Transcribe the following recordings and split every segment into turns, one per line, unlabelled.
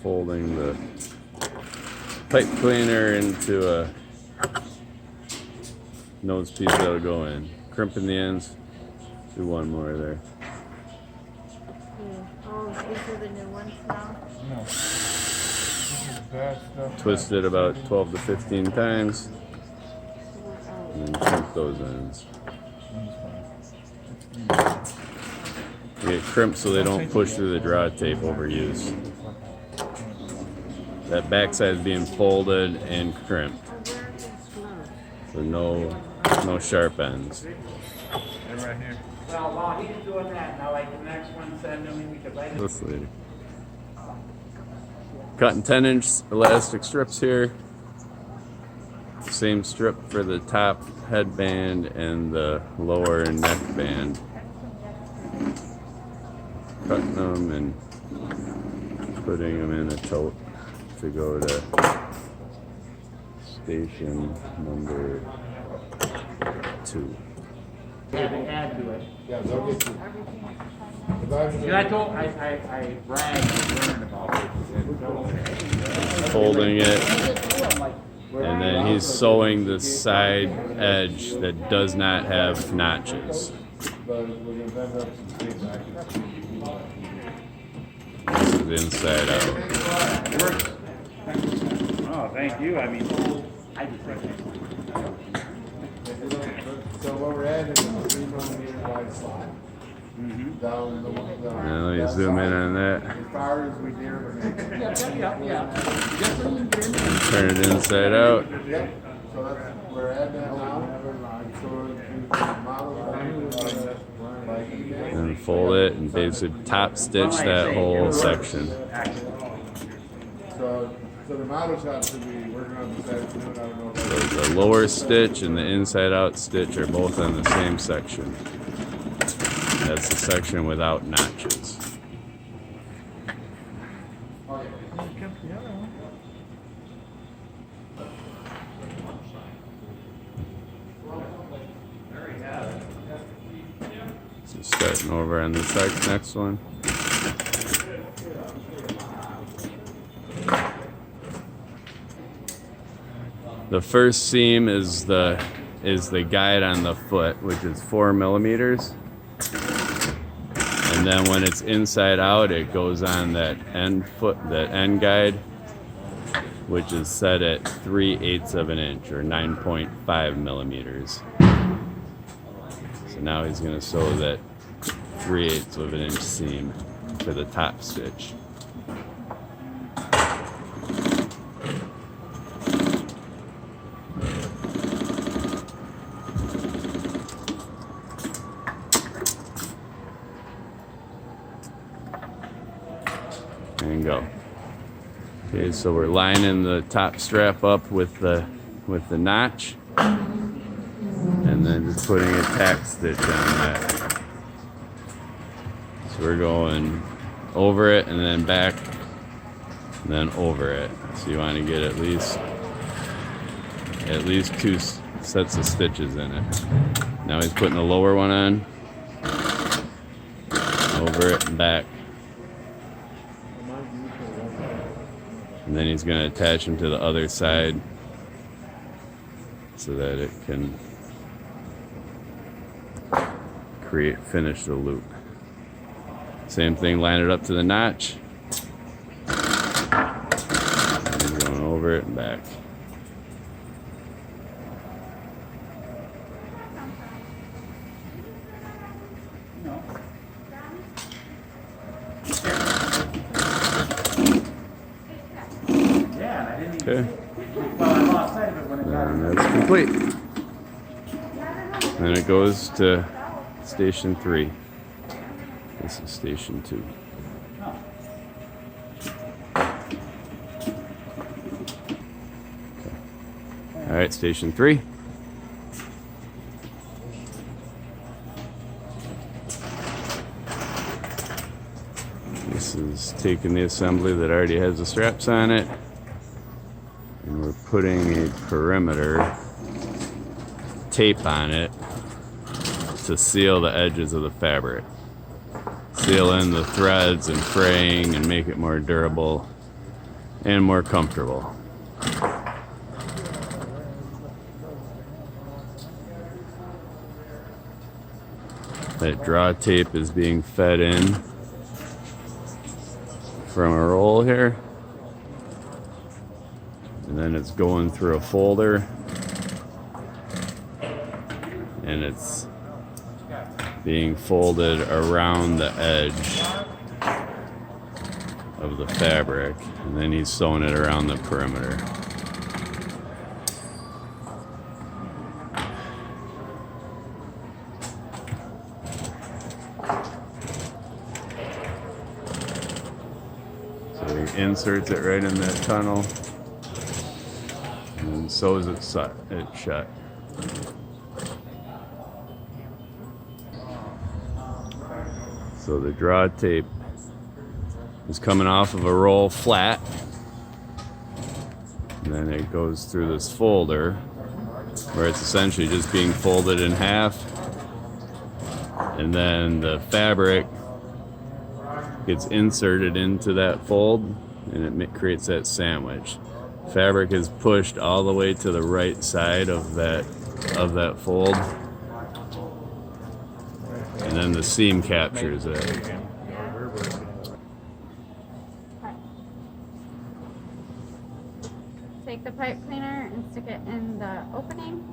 folding the pipe cleaner into a nose piece that'll go in. Crimping the ends. Do one more there.
Oh, these are the new ones now?
No. This is bad stuff.
Twist it about 12 to 15 times. And then crimp those ends. You get crimped so they don't push through the draw tape overuse. That backside is being folded and crimped. So no sharp ends.
They're right here.
Well, while he's doing that, now like the next one, send him because I
This lady. Cutting 10-inch elastic strips here. Same strip for the top headband and the lower neck band. Cutting them and putting them in a tote to go to station number 2.
had to add to it.
Yeah, they'll get you.
And I told, I bragged and learned about it.
Folding it, and then he's sewing the side edge that does not have notches.
But we're gonna bend up some things.
This is inside out.
It works. Oh, thank you. I mean, I just think.
So what we're adding is a 3mm wide slot. Down the one.
Now let me zoom in on that.
As far as we dare to make it.
Yeah.
Turn it inside out.
Yep. So that's, we're adding that now. So the model like
And fold it and basically top stitch that whole section.
So the model shop should be working on this afternoon. I don't know if
So the lower stitch and the inside out stitch are both on the same section. That's the section without notches. So starting over on the next one. The first seam is the guide on the foot, which is 4mm. And then when it's inside out, it goes on that end guide, which is set at 3/8 of an inch or 9.5mm. So now he's going to sew that 3/8 of an inch seam for the top stitch. And go. Okay, so we're lining the top strap up with the notch, and then just putting a tack stitch on that. So we're going over it and then back, and then over it. So you want to get at least 2 sets of stitches in it. Now he's putting the lower one on, over it and back. And then he's going to attach them to the other side so that it can finish the loop. Same thing, line it up to the notch. And he's going over it and back. Okay.
Well, I lost sight of it when it got.
And that's complete. And it goes to station 3. This is station 2. Okay. All right, station 3. This is taking the assembly that already has the straps on it. And we're putting a perimeter tape on it to seal the edges of the fabric. Seal in the threads and fraying and make it more durable. and more comfortable. That draw tape is being fed in from a roll here. And then it's going through a folder. And it's being folded around the edge of the fabric. And then he's sewing it around the perimeter. So he inserts it right in that tunnel and sews it shut. So the draw tape is coming off of a roll flat, and then it goes through this folder where it's essentially just being folded in half, and then the fabric gets inserted into that fold and it creates that sandwich. Fabric is pushed all the way to the right side of that fold, and then the seam captures it.
Take the pipe cleaner and stick it in the opening.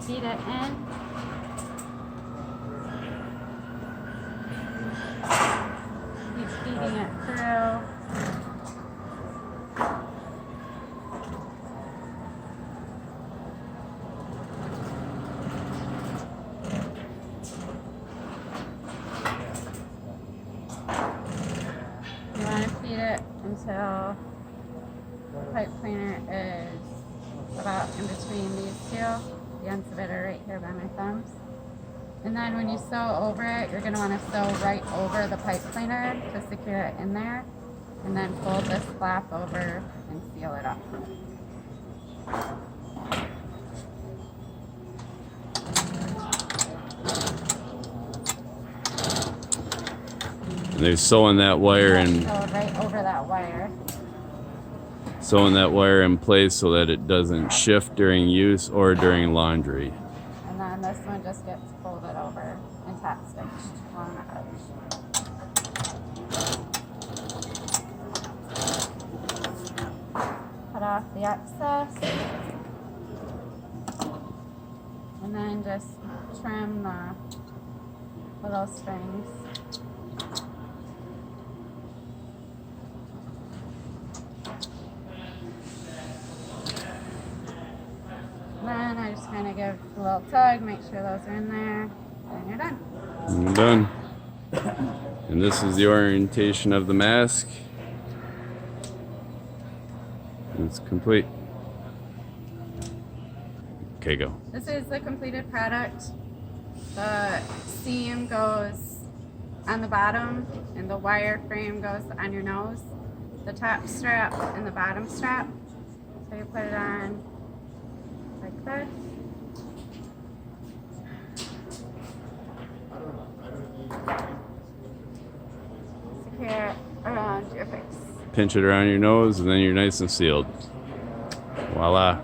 Feed it in. Keep feeding it through. You want to feed it until the pipe cleaner is about in between these two. The ends of it are right here by my thumbs. And then when you sew over it, you're going to want to sew right over the pipe cleaner to secure it in there. And then fold this flap over and seal it up.
And they're sewing that wire in.
Sew right over that wire.
Sewing that wire in place so that it doesn't shift during use or during laundry.
And then this one just gets folded over and tack stitched along the edge. Cut off the excess. And then just trim the little strings. Then I just kind of give a little tug, make sure those are in there, and you're done.
I'm done. And this is the orientation of the mask. It's complete. Okay, go.
This is the completed product. The seam goes on the bottom, and the wire frame goes on your nose. The top strap and the bottom strap. So you put it on like this. Secure it around your face.
Pinch it around your nose, and then you're nice and sealed. Voila.